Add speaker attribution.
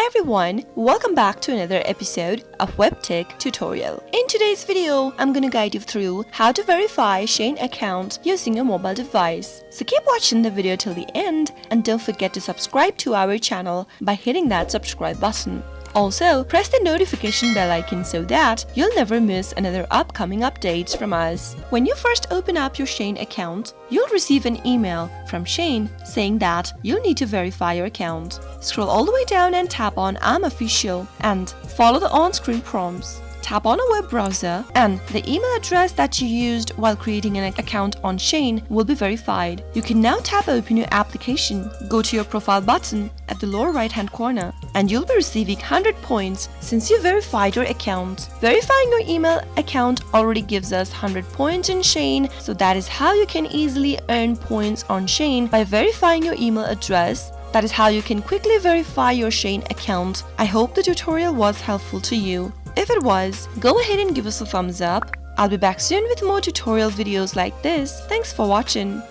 Speaker 1: everyone, welcome back to another episode of Webtech Tutorial. In today's video, I'm gonna guide you through how to verify Shein account using a mobile device. So keep watching the video till the end and don't forget to subscribe to our channel by hitting that subscribe button. Also, press the notification bell icon so that you'll never miss another upcoming updates from us. When you first open up your Shein account, you'll receive an email from Shein saying that you'll need to verify your account. Scroll all the way down and tap on I'm official and follow the on-screen prompts. Tap on a web browser and the email address that you used while creating an account on Shein will be verified. You can now tap open your application, go to your profile button at the lower right hand corner and you'll be receiving 100 points since you verified your account. Verifying your email account already gives us 100 points in Shein, so that is how you can easily earn points on Shein by verifying your email address. That is how you can quickly verify your Shein account. I hope the tutorial was helpful to you. If it was, go ahead and give us a thumbs up. I'll be back soon with more tutorial videos like this. Thanks for watching.